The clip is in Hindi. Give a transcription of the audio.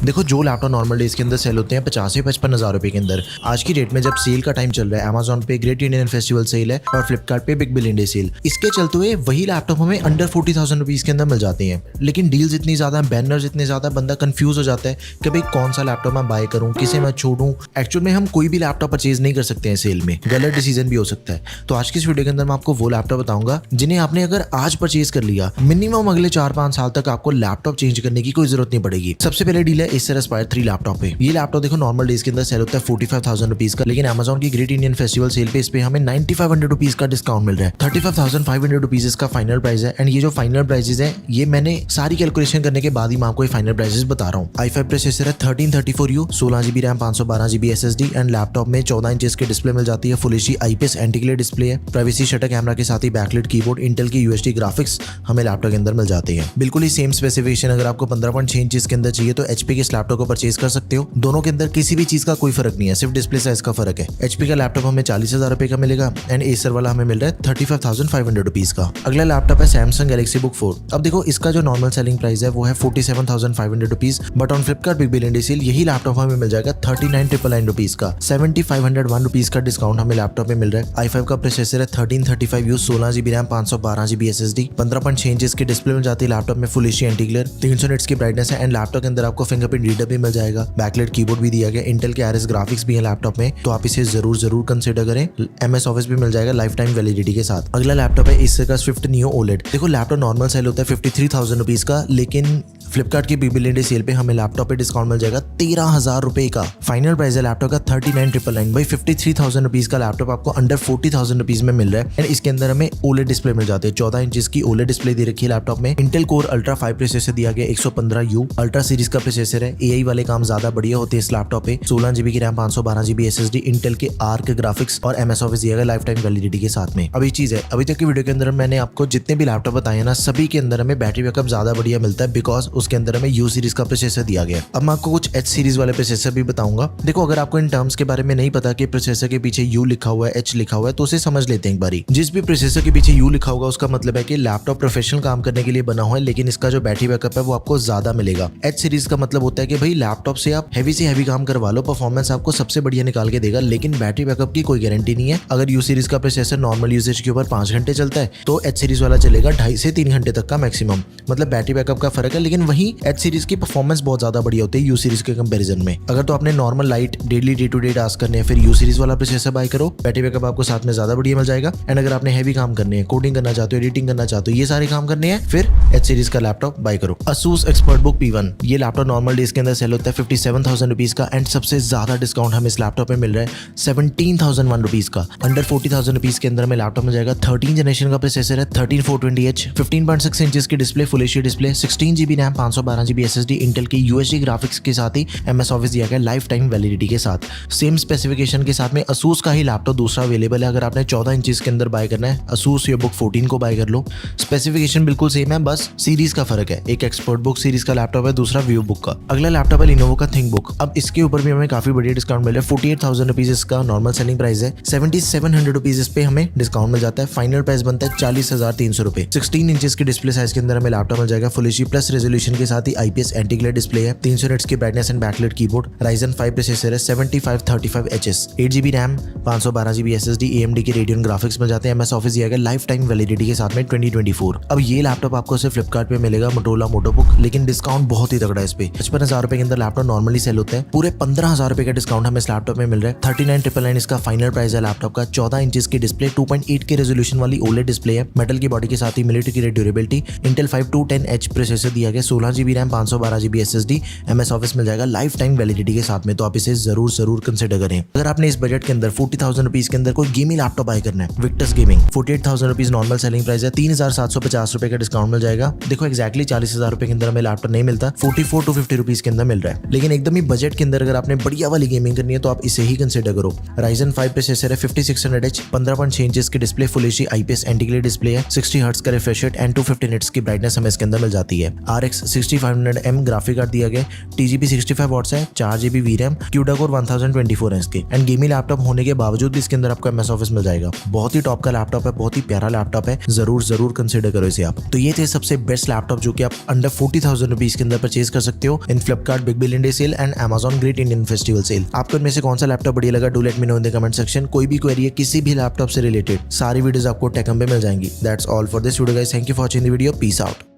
देखो जो लैपटॉप नॉर्मल डेज के अंदर सेल होते हैं 50 से 55 हज़ार रुपए के अंदर, आज की डेट में जब सेल का टाइम चल रहा है, Amazon पे ग्रेट इंडियन फेस्टिवल सेल है और फ्लिपकार्ट पे बिग बिलियन डे सेल, इसके चलते हुए वही लैपटॉप हमें अंडर 40,000 रुपीज के अंदर मिल जाते हैं। लेकिन डील्स इतनी ज्यादा, बैनर्स इतने ज्यादा, बंदा कंफ्यूज हो जाता है कि भाई कौन सा लैपटॉप मैं बाय करूं, किसे मैं छोड़ूं। एक्चुअल में हम कोई भी लैपटॉप परचेज नहीं कर सकते हैं सेल में, गलत डिसीजन भी हो सकता है। तो आज की इस वीडियो के अंदर मैं आपको वो लैपटॉप बताऊंगा जिन्हें आपने अगर आज परचेज कर लिया, मिनिमम अगले 4-5 साल तक आपको लैपटॉप चेंज करने की कोई जरूरत नहीं पड़ेगी। सबसे पहले डील है Acer Aspire 3 लैपटॉप पे। ये लैपटॉप देखो नॉर्मल डेज के अंदर सेल होता है 45,000 रुपीज का, लेकिन Amazon की ग्रेट इंडियन फेस्टिवल सेल पे इस पे हमें 9500 रुपीज का डिस्काउंट मिल रहा है। 35,500 रुपीज इसका फाइनल प्राइस है। एंड ये जो फाइनल प्राइसेस है ये मैंने सारी कैलकुलेशन करने के बाद ही मैं आपको ये फाइनल प्राइसेस बता रहा हूँ। i5 प्रोसेसर है 1334U, 16GB RAM, 512GB SSD and laptop में 14 इंचेस की डिस्प्ले मिल जाती है। Full HD IPS anti glare display है, प्राइवेसी शटर कैमरा के साथ ही बैकलाइट कीबोर्ड, इंटेल के UHD ग्राफिक्स हमें लैपटॉप के अंदर मिल जाते हैं। बिल्कुल ही सेम स्पेसिफिकेशन अगर आपको 15.6 इंचेस के अंदर चाहिए तो HP के इस लैपटॉप को परचेज कर सकते हो। दोनों के अंदर किसी भी चीज का कोई फर्क नहीं है, सिर्फ डिस्प्ले साइज का फर्क है। HP का लैपटॉप हमें 40,000 रुपए का मिलेगा एंड Acer वाला हमें मिल रहा है 35,500 रुपीज का। अगला लैपटॉप है Samsung Galaxy Book 4। अब देखो इसका जो नॉर्मल सेलिंग प्राइस है वो है 47,500 rupees, but on Flipkart big billion day sale यही लैपटॉप हमें मिल जाएगा 39,999 रुपीज का। 7,501 रुपीज का डिस्काउंट हमें लैपटॉप में मिल रहा है। i5 का प्रोसेसर है 1335U, 16GB RAM, 512GB SSD, 15.6 inches की डिस्प्ले मिल जाती है लैपटॉप में। Full HD anti glare, 300 nits की ब्राइटनेस है एंड लैपटॉप के अंदर आपको फिंगरप्रिंट रीडर भी मिल जाएगा। बैकलाइट कीबोर्ड भी दिया गया, इंटेल के RS ग्राफिक्स भी है लैपटॉप में, तो आप इसे जरूर कंसिडर करें। MS ऑफिस भी मिल जाएगा लाइफ टाइम वैलिडिटी के साथ। अगला लैपटॉप है Acer का Swift Neo OLED। देखो लैपटॉप नॉर्मल सेल होता है 53,000 रुपीज का, लेकिन फ्लिपकार्ट की बिग बिलियन डे सेल पे हमें लैपटॉप पे डिस्काउंट मिल जाएगा 13,000 रुपए का। फाइनल प्राइस है लैपटॉप का 39,999। भाई 53,000 रुपीज का लैपटॉप आपको अंडर 40,000 रुपीज में मिल रहा है एंड इसके अंदर हमें OLED डिस्प्ले मिल जाते हैं। 14 इंचेस की OLED डिस्प्ले दे रखी है लैपटॉप में। इंटेल कोर अल्ट्रा 5 प्रोसेसर दिया गया, 115U अल्ट्रा सीरीज का प्रोसेसर है। AI वाले काम ज्यादा बढ़िया होते हैं इस लैपटॉप पे। 16GB की रैम, 512GB SSD, इंटेल के आर्क ग्राफिक्स और MS ऑफिस दिया गया लाइफ टाइम वैलिडिटी के साथ में। अब ये चीज है, अभी तक की वीडियो के अंदर मैंने आपको जितने भी लैपटॉप बताए ना, सभी के अंदर हमें बैटरी बैकअप ज्यादा बढ़िया मिलता है, बिकॉज उसके अंदर हमें U सीरीज का प्रोसेसर दिया गया। अब मैं आपको कुछ H सीरीज वाले प्रोसेसर भी बताऊंगा। देखो अगर आपको इन टर्म्स के बारे में नहीं पता कि प्रोसेसर के पीछे U लिखा हुआ है, H लिखा हुआ है, तो उसे समझ लेते हैं एक बारी। जिस भी प्रोसेसर के पीछे U लिखा होगा उसका मतलब है कि लैपटॉप प्रोफेशनल काम करने के लिए बना हुआ है, लेकिन इसका जो बैटरी बैकअप है वो आपको ज्यादा मिलेगा। H सीरीज का मतलब होता है कि भाई लैपटॉप से आप हैवी से हैवी काम करवा लो, परफॉर्मेंस आपको सबसे बढ़िया निकाल के देगा, लेकिन बैटरी बैकअप की कोई गारंटी नहीं है। अगर U सीरीज का प्रोसेसर नॉर्मल यूजेज के ऊपर 5 घंटे चलता है तो H सीरीज वाला चलेगा 2.5 से 3 घंटे तक का मैक्सिमम, मतलब बैटरी बैकअप का फर्क है। लेकिन वही H सीरीज की परफॉर्मेंस बहुत ज्यादा बढ़िया होती है U सीरीज के कंपैरिजन में। अगर तो आपने normal light daily day to day task करने हैं, फिर U सीरीज वाला प्रोसेसर बाय करो, बैटरी बैकअप आपको साथ में ज्यादा बढ़िया मिल जाएगा। एंड अगर आपने हैवी काम करने हैं, कोडिंग करना चाहते हो, एडिटिंग करना चाहते हो, ये सारे काम करने हैं, फिर H सीरीज का लैपटॉप बाय करो। Asus ExpertBook P1, ये लैपटॉप नॉर्मल डेज के अंदर सेल होता है 57,000 रुपीज का एंड सबसे ज्यादा डिस्काउंट हमें इस लैपटॉप में मिल रहा है 17,001 रुपीज का। अंडर 40,000 रुपीज के अंदर में लैपटॉप मिल जाएगा। 13 जनरेशन का प्रोसेसर है, 13420H, 15.6 इंचेस की display, full HD display, 16GB RAM, 512GB SSD, Intel के UHD ग्राफिक्स के साथ ही MS ऑफिस दिया गया लाइफ टाइम वैलिडिटी के साथ। सेम स्पेसिफिकेशन के साथ में Asus का ही लैपटॉप दूसरा अवेलेबल है। अगर आपने 14 इंचेस के अंदर बाय करना है, Asus या Book 14 को बाय कर लो। स्पेसिफिकेशन बिल्कुल सेम है, बस सीरीज का फर्क है। एक ExpertBook सीरीज का लैपटॉप है, दूसरा ViewBook का। अगला लैपटॉप है Lenovo का ThinkBook। अब इसके ऊपर भी हमें काफी बढ़िया डिस्काउंट मिल रहा है। 48,000 रुपीज इसका नॉर्मल सेलिंग प्राइस है, 7,700 रुपीज इस पे हमें डिस्काउंट मिल जाता है। फाइनल प्राइस बनता है 40,300 रुपए। 16 इंचेस की डिस्प्ले साइज के अंदर हमें लैपटॉप मिल जाएगा। फुल एचडी प्लस रेजोल्यूशन के साथ ही IPS एंटी ग्लेयर डिस्प्ले है, 300 निट्स की brightness and backlight keyboard, Ryzen 5 processor है, 7535HS, 8GB RAM, 512GB SSD, AMD के रेडियन ग्राफिक्स मिल जाते हैं। MS ऑफिस दिया गया लाइफ टाइम वैलिडिटी के साथ में 2024। अब ये लैपटॉप आपको सिर्फ फ्लिपकार्ट पे मिलेगा, Motorola Moto Book, लेकिन डिस्काउंट बहुत ही तगड़ा है इस पे। 55,000 रुपए के अंदर लैपटॉप नॉर्मली सेल होता है, पूरे 15,000 रुपए का डिस्काउंट हमें इस लैपटॉप में मिल रहा है। 39,999 इसका फाइनल प्राइस है लैपटॉप का। 14 इंचेस की डिस्प्ले, 2.8 के रेजोल्यूशन वाली OLED डिस्प्ले है, मेटल की बॉडी के साथ ही military grade durability, Intel 5210H processor दिया गया, 16GB RAM, 512GB SSD, MS office मिल जाएगा लाइफ टाइम वैलिडिटी के साथ में, तो आप इसे जरूर कंसिडर करें। अगर आपने इस बजट के अंदर 40,000 रुपीज के अंदर कोई गेमिंग लैपटॉप बाय करना है, Victus gaming, 48,000 rupees normal selling price है, 3,750 रुपए का डिस्काउंट मिल जाएगा। देखो एक्जैक्टली 40,000 रुपए के अंदर हमें लैपटॉप नहीं मिलता, 44 to 50 रुपीज के अंदर मिल रहा है, लेकिन एकदम ही बजट के अंदर अगर आपने बढ़िया वाली गेमिंग करनी है तो आप इसे ही कंसिडर करो। Ryzen 5 प्रोसेसर है, 5600H, 15.6 इंचेस की display, full HD IPS anti glare display है, 60 हर्ट्ज का रिफ्रेश रेट एंड 250 निट्स की ब्राइटनेस हमें इसके अंदर मिल जाती है। RX 6500M ग्राफिक कार्ड दिया गया, TGP 65 वॉट्स है, 4GB VRAM, CUDA Core 1024 के एंड गेमिंग लैपटॉप होने के बावजूद भी इसके अंदर आपको MS ऑफिस मिल जाएगा। बहुत ही टॉप का लैपटॉप है, बहुत ही प्यारा लैपटॉप है, जरूर कंसिडर करो इसे आप। तो ये थे सबसे बेस्ट लैपटॉप जो कि आप अंडर 40,000 रुपीज के अंदर परचेज कर सकते हो in Flipkart big billion day sale and Amazon great Indian festival sale. आपको इनमें से कौन सा लैपटॉप बढ़िया लगा, do let me know in the comment section. कोई भी क्वेरी है किसी भी लैपटॉप से रिलेटेड, सारी वीडियोस आपको टेक हब पे मिल जाएंगी। That's all for this video guys, thank you for watching the video, peace out.